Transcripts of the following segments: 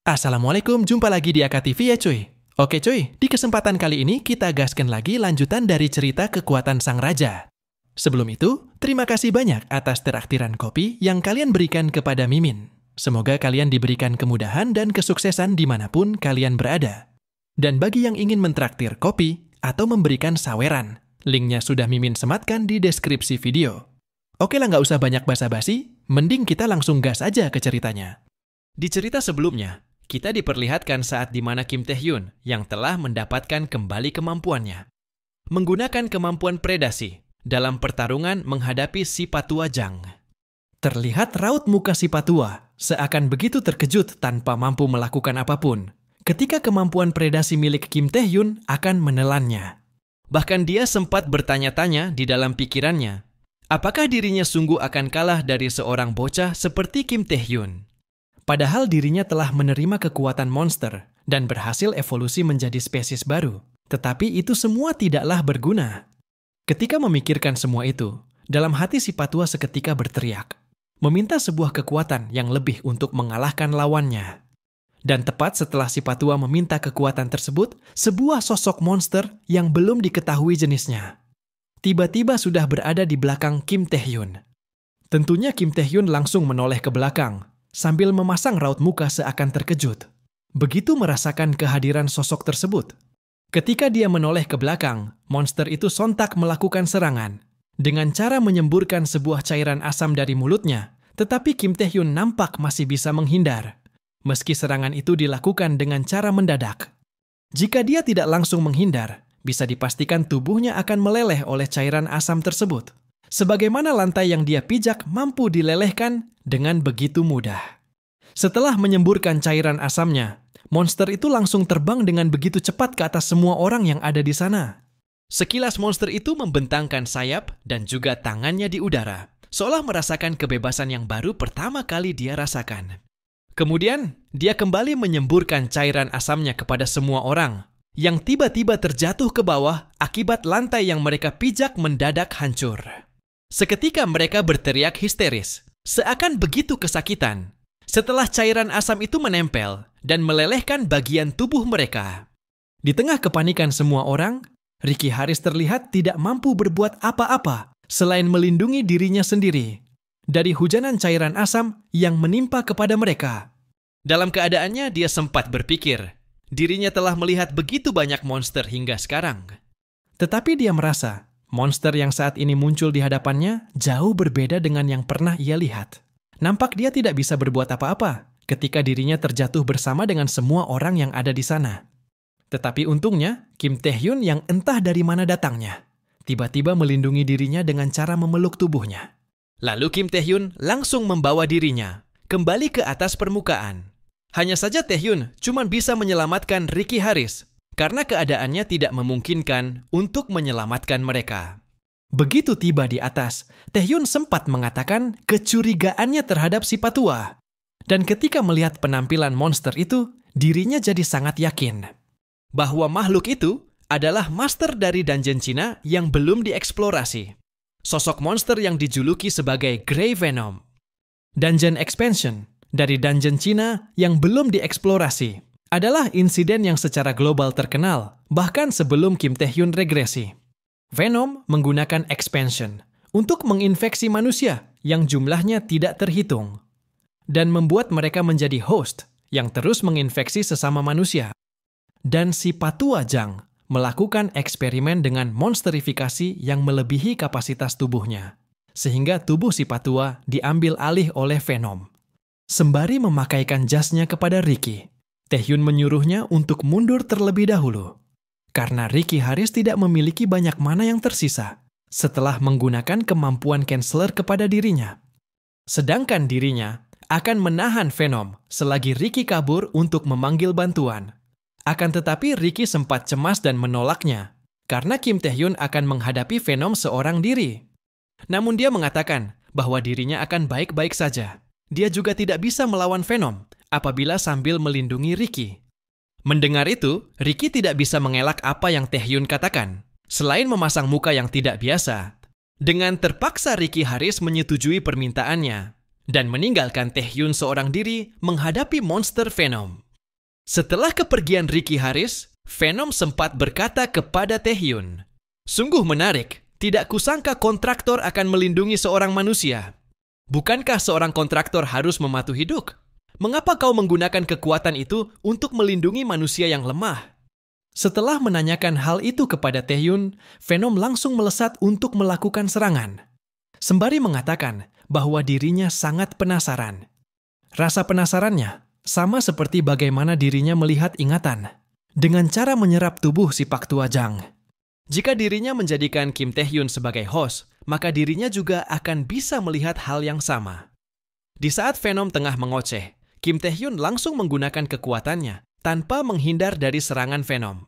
Assalamualaikum, jumpa lagi di AKTV ya cuy. Oke cuy, di kesempatan kali ini kita gaskan lagi lanjutan dari cerita kekuatan sang raja. Sebelum itu, terima kasih banyak atas terakhiran kopi yang kalian berikan kepada Mimin. Semoga kalian diberikan kemudahan dan kesuksesan dimanapun kalian berada. Dan bagi yang ingin mentraktir kopi atau memberikan saweran, linknya sudah Mimin sematkan di deskripsi video. Oke lah, nggak usah banyak basa-basi, mending kita langsung gas aja ke ceritanya. Di cerita sebelumnya, kita diperlihatkan saat di mana Kim Tae-hyun yang telah mendapatkan kembali kemampuannya. Menggunakan kemampuan predasi dalam pertarungan menghadapi si Patua Jang. Terlihat raut muka si Patua seakan begitu terkejut tanpa mampu melakukan apapun ketika kemampuan predasi milik Kim Tae-hyun akan menelannya. Bahkan dia sempat bertanya-tanya di dalam pikirannya, apakah dirinya sungguh akan kalah dari seorang bocah seperti Kim Tae-hyun? Padahal dirinya telah menerima kekuatan monster dan berhasil evolusi menjadi spesies baru. Tetapi itu semua tidaklah berguna. Ketika memikirkan semua itu, dalam hati si Patua seketika berteriak, meminta sebuah kekuatan yang lebih untuk mengalahkan lawannya. Dan tepat setelah si Patua meminta kekuatan tersebut, sebuah sosok monster yang belum diketahui jenisnya tiba-tiba sudah berada di belakang Kim Tae-hyun. Tentunya Kim Tae-hyun langsung menoleh ke belakang sambil memasang raut muka seakan terkejut. Begitu merasakan kehadiran sosok tersebut. Ketika dia menoleh ke belakang, monster itu sontak melakukan serangan dengan cara menyemburkan sebuah cairan asam dari mulutnya, tetapi Kim Tae-hyun nampak masih bisa menghindar, meski serangan itu dilakukan dengan cara mendadak. Jika dia tidak langsung menghindar, bisa dipastikan tubuhnya akan meleleh oleh cairan asam tersebut. Sebagaimana lantai yang dia pijak mampu dilelehkan dengan begitu mudah. Setelah menyemburkan cairan asamnya, monster itu langsung terbang dengan begitu cepat ke atas semua orang yang ada di sana. Sekilas monster itu membentangkan sayap dan juga tangannya di udara, seolah merasakan kebebasan yang baru pertama kali dia rasakan. Kemudian, dia kembali menyemburkan cairan asamnya kepada semua orang, yang tiba-tiba terjatuh ke bawah akibat lantai yang mereka pijak mendadak hancur. Seketika mereka berteriak histeris, seakan begitu kesakitan, setelah cairan asam itu menempel dan melelehkan bagian tubuh mereka. Di tengah kepanikan semua orang, Ricky Harris terlihat tidak mampu berbuat apa-apa selain melindungi dirinya sendiri dari hujanan cairan asam yang menimpa kepada mereka. Dalam keadaannya, dia sempat berpikir, dirinya telah melihat begitu banyak monster hingga sekarang. Tetapi dia merasa, monster yang saat ini muncul di hadapannya jauh berbeda dengan yang pernah ia lihat. Nampak dia tidak bisa berbuat apa-apa ketika dirinya terjatuh bersama dengan semua orang yang ada di sana. Tetapi untungnya, Kim Tae-hyun yang entah dari mana datangnya, tiba-tiba melindungi dirinya dengan cara memeluk tubuhnya. Lalu Kim Tae-hyun langsung membawa dirinya kembali ke atas permukaan. Hanya saja Tae-hyun cuma bisa menyelamatkan Ricky Harris karena keadaannya tidak memungkinkan untuk menyelamatkan mereka. Begitu tiba di atas, Tae-hyun sempat mengatakan kecurigaannya terhadap si Patua. Dan ketika melihat penampilan monster itu, dirinya jadi sangat yakin bahwa makhluk itu adalah master dari dungeon Cina yang belum dieksplorasi. Sosok monster yang dijuluki sebagai Grey Venom. Dungeon expansion dari dungeon Cina yang belum dieksplorasi adalah insiden yang secara global terkenal, bahkan sebelum Kim Tae-hyun regresi. Venom menggunakan expansion untuk menginfeksi manusia yang jumlahnya tidak terhitung dan membuat mereka menjadi host yang terus menginfeksi sesama manusia. Dan si Patua Jang melakukan eksperimen dengan monsterifikasi yang melebihi kapasitas tubuhnya, sehingga tubuh si Patua diambil alih oleh Venom. Sembari memakaikan jasnya kepada Ricky, Tae-hyun menyuruhnya untuk mundur terlebih dahulu, karena Ricky Harris tidak memiliki banyak mana yang tersisa setelah menggunakan kemampuan Canceller kepada dirinya. Sedangkan dirinya akan menahan Venom selagi Ricky kabur untuk memanggil bantuan. Akan tetapi Ricky sempat cemas dan menolaknya, karena Kim Tae-hyun akan menghadapi Venom seorang diri. Namun dia mengatakan bahwa dirinya akan baik-baik saja. Dia juga tidak bisa melawan Venom apabila sambil melindungi Ricky. Mendengar itu, Ricky tidak bisa mengelak apa yang Tae-hyun katakan, selain memasang muka yang tidak biasa. Dengan terpaksa Ricky Harris menyetujui permintaannya dan meninggalkan Tae-hyun seorang diri menghadapi monster Venom. Setelah kepergian Ricky Harris, Venom sempat berkata kepada Taehyun, "Sungguh menarik, tidak kusangka kontraktor akan melindungi seorang manusia. Bukankah seorang kontraktor harus mematuhi Duke? Mengapa kau menggunakan kekuatan itu untuk melindungi manusia yang lemah?" Setelah menanyakan hal itu kepada Taehyun, Venom langsung melesat untuk melakukan serangan. Sembari mengatakan bahwa dirinya sangat penasaran. Rasa penasarannya sama seperti bagaimana dirinya melihat ingatan, dengan cara menyerap tubuh si Pak Tua Jang. Jika dirinya menjadikan Kim Taehyun sebagai host, maka dirinya juga akan bisa melihat hal yang sama. Di saat Venom tengah mengoceh, Kim Taehyun langsung menggunakan kekuatannya tanpa menghindar dari serangan Venom.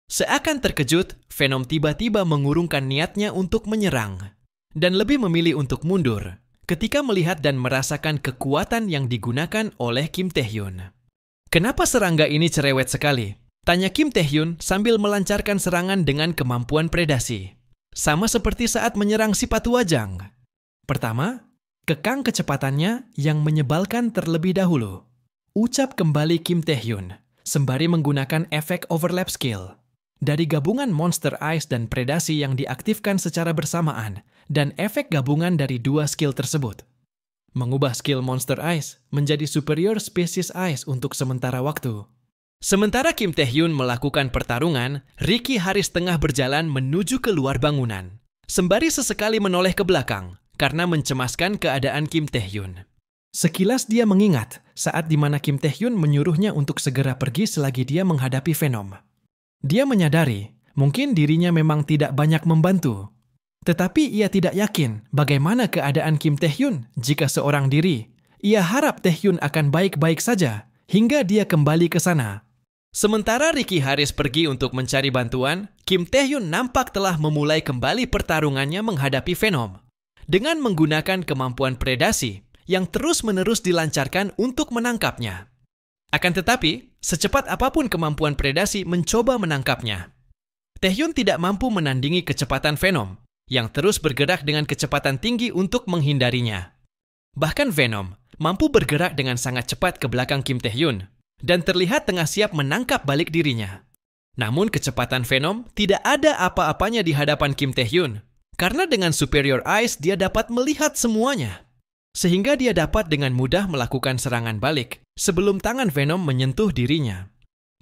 Seakan terkejut, Venom tiba-tiba mengurungkan niatnya untuk menyerang dan lebih memilih untuk mundur ketika melihat dan merasakan kekuatan yang digunakan oleh Kim Taehyun. "Kenapa serangga ini cerewet sekali?" tanya Kim Taehyun sambil melancarkan serangan dengan kemampuan predasi. Sama seperti saat menyerang si Patua Jang. Pertama, kekang kecepatannya yang menyebalkan terlebih dahulu. Ucap kembali Kim Taehyun, sembari menggunakan efek overlap skill. Dari gabungan Monster Ice dan predasi yang diaktifkan secara bersamaan, dan efek gabungan dari dua skill tersebut. Mengubah skill Monster Ice menjadi Superior Species Ice untuk sementara waktu. Sementara Kim Taehyun melakukan pertarungan, Ricky Harris tengah berjalan menuju keluar bangunan, sembari sesekali menoleh ke belakang karena mencemaskan keadaan Kim Taehyun. Sekilas dia mengingat saat di mana Kim Taehyun menyuruhnya untuk segera pergi selagi dia menghadapi Venom. Dia menyadari mungkin dirinya memang tidak banyak membantu. Tetapi ia tidak yakin bagaimana keadaan Kim Taehyun jika seorang diri. Ia harap Taehyun akan baik-baik saja hingga dia kembali ke sana. Sementara Ricky Harris pergi untuk mencari bantuan, Kim Taehyun nampak telah memulai kembali pertarungannya menghadapi Venom dengan menggunakan kemampuan predasi yang terus-menerus dilancarkan untuk menangkapnya. Akan tetapi, secepat apapun kemampuan predasi mencoba menangkapnya, Taehyun tidak mampu menandingi kecepatan Venom yang terus bergerak dengan kecepatan tinggi untuk menghindarinya. Bahkan Venom mampu bergerak dengan sangat cepat ke belakang Kim Taehyun dan terlihat tengah siap menangkap balik dirinya. Namun kecepatan Venom tidak ada apa-apanya di hadapan Kim Taehyun karena dengan Superior Eyes dia dapat melihat semuanya. Sehingga dia dapat dengan mudah melakukan serangan balik sebelum tangan Venom menyentuh dirinya.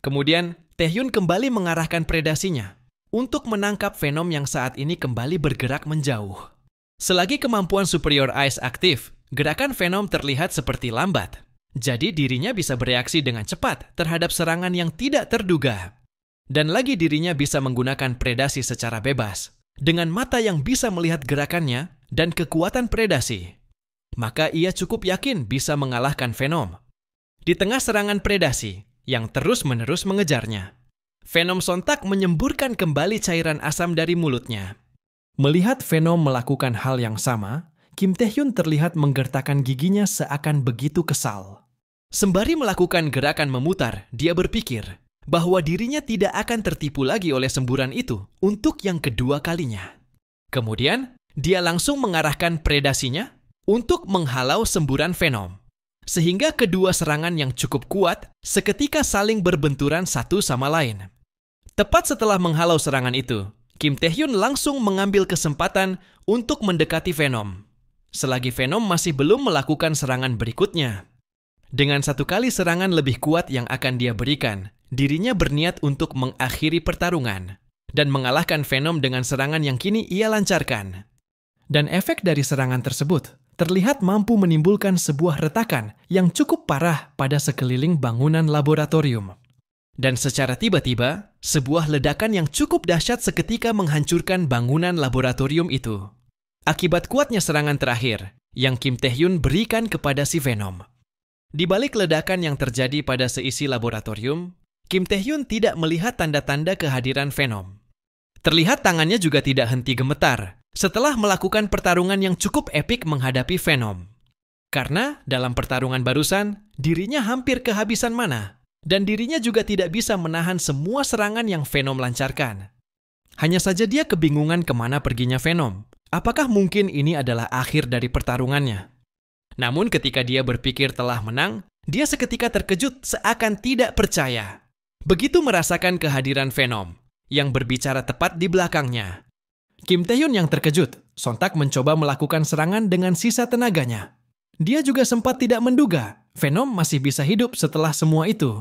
Kemudian, Taehyun kembali mengarahkan predasinya untuk menangkap Venom yang saat ini kembali bergerak menjauh. Selagi kemampuan Superior Eyes aktif, gerakan Venom terlihat seperti lambat. Jadi dirinya bisa bereaksi dengan cepat terhadap serangan yang tidak terduga. Dan lagi dirinya bisa menggunakan predasi secara bebas, dengan mata yang bisa melihat gerakannya dan kekuatan predasi. Maka ia cukup yakin bisa mengalahkan Venom. Di tengah serangan predasi yang terus-menerus mengejarnya, Venom sontak menyemburkan kembali cairan asam dari mulutnya. Melihat Venom melakukan hal yang sama, Kim Taehyun terlihat menggertakkan giginya seakan begitu kesal. Sembari melakukan gerakan memutar, dia berpikir bahwa dirinya tidak akan tertipu lagi oleh semburan itu untuk yang kedua kalinya. Kemudian, dia langsung mengarahkan predasinya untuk menghalau semburan Venom. Sehingga kedua serangan yang cukup kuat seketika saling berbenturan satu sama lain. Tepat setelah menghalau serangan itu, Kim Taehyun langsung mengambil kesempatan untuk mendekati Venom. Selagi Venom masih belum melakukan serangan berikutnya. Dengan satu kali serangan lebih kuat yang akan dia berikan, dirinya berniat untuk mengakhiri pertarungan dan mengalahkan Venom dengan serangan yang kini ia lancarkan. Dan efek dari serangan tersebut terlihat mampu menimbulkan sebuah retakan yang cukup parah pada sekeliling bangunan laboratorium. Dan secara tiba-tiba, sebuah ledakan yang cukup dahsyat seketika menghancurkan bangunan laboratorium itu. Akibat kuatnya serangan terakhir yang Kim Taehyun berikan kepada si Venom. Di balik ledakan yang terjadi pada seisi laboratorium, Kim Taehyun tidak melihat tanda-tanda kehadiran Venom. Terlihat tangannya juga tidak henti gemetar setelah melakukan pertarungan yang cukup epik menghadapi Venom. Karena dalam pertarungan barusan, dirinya hampir kehabisan mana, dan dirinya juga tidak bisa menahan semua serangan yang Venom lancarkan. Hanya saja dia kebingungan kemana perginya Venom. Apakah mungkin ini adalah akhir dari pertarungannya? Namun ketika dia berpikir telah menang, Dia seketika terkejut seakan tidak percaya. Begitu merasakan kehadiran Venom yang berbicara tepat di belakangnya. Kim Tae-hyun yang terkejut, sontak mencoba melakukan serangan dengan sisa tenaganya. Dia juga sempat tidak menduga Venom masih bisa hidup setelah semua itu.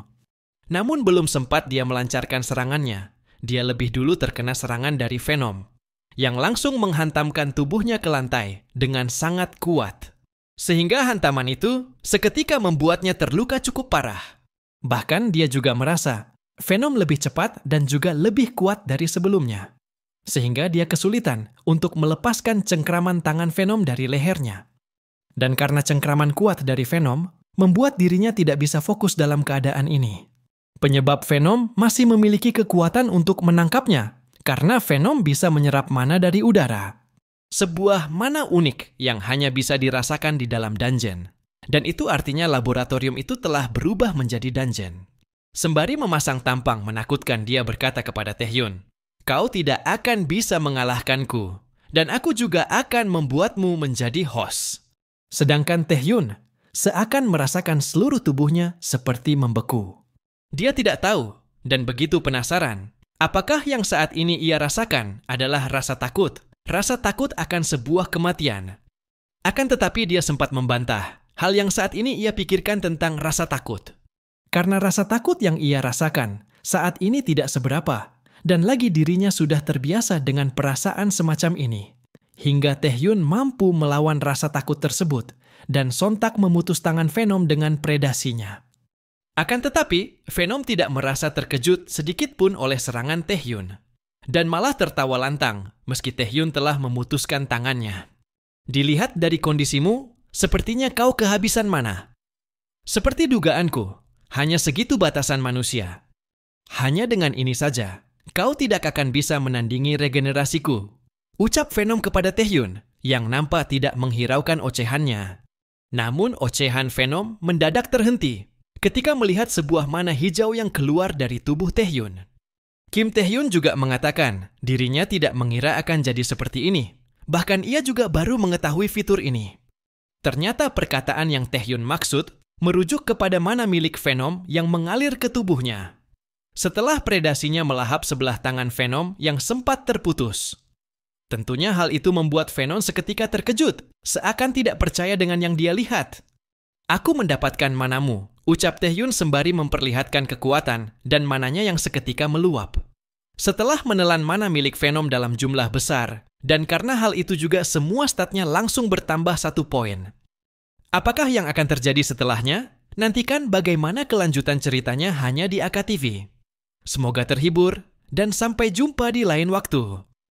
Namun belum sempat dia melancarkan serangannya, dia lebih dulu terkena serangan dari Venom, yang langsung menghantamkan tubuhnya ke lantai dengan sangat kuat. Sehingga hantaman itu seketika membuatnya terluka cukup parah. Bahkan dia juga merasa Venom lebih cepat dan juga lebih kuat dari sebelumnya. Sehingga dia kesulitan untuk melepaskan cengkraman tangan Venom dari lehernya. Dan karena cengkraman kuat dari Venom, membuat dirinya tidak bisa fokus dalam keadaan ini. Penyebab Venom masih memiliki kekuatan untuk menangkapnya, karena Venom bisa menyerap mana dari udara. Sebuah mana unik yang hanya bisa dirasakan di dalam dungeon. Dan itu artinya laboratorium itu telah berubah menjadi dungeon. Sembari memasang tampang menakutkan, dia berkata kepada Tae-hyun, "Kau tidak akan bisa mengalahkanku, dan aku juga akan membuatmu menjadi host." Sedangkan Tae-hyun seakan merasakan seluruh tubuhnya seperti membeku. Dia tidak tahu dan begitu penasaran, apakah yang saat ini ia rasakan adalah rasa takut akan sebuah kematian. Akan tetapi dia sempat membantah hal yang saat ini ia pikirkan tentang rasa takut. Karena rasa takut yang ia rasakan saat ini tidak seberapa, dan lagi dirinya sudah terbiasa dengan perasaan semacam ini. Hingga Tae-hyun mampu melawan rasa takut tersebut dan sontak memutus tangan Venom dengan predasinya. Akan tetapi, Venom tidak merasa terkejut sedikit pun oleh serangan Tae-hyun. Dan malah tertawa lantang meski Tae-hyun telah memutuskan tangannya. "Dilihat dari kondisimu, sepertinya kau kehabisan mana. Seperti dugaanku, hanya segitu batasan manusia. Hanya dengan ini saja, kau tidak akan bisa menandingi regenerasiku," ucap Venom kepada Tae-hyun yang nampak tidak menghiraukan ocehannya. Namun ocehan Venom mendadak terhenti ketika melihat sebuah mana hijau yang keluar dari tubuh Tae-hyun. Kim Tae-hyun juga mengatakan dirinya tidak mengira akan jadi seperti ini. Bahkan ia juga baru mengetahui fitur ini. Ternyata perkataan yang Tae-hyun maksud merujuk kepada mana milik Venom yang mengalir ke tubuhnya. Setelah predasinya melahap sebelah tangan Venom yang sempat terputus. Tentunya hal itu membuat Venom seketika terkejut, seakan tidak percaya dengan yang dia lihat. "Aku mendapatkan manamu," ucap Tae-hyun sembari memperlihatkan kekuatan dan mananya yang seketika meluap. Setelah menelan mana milik Venom dalam jumlah besar, dan karena hal itu juga semua statnya langsung bertambah 1 poin. Apakah yang akan terjadi setelahnya? Nantikan bagaimana kelanjutan ceritanya hanya di AKTV. Semoga terhibur, dan sampai jumpa di lain waktu.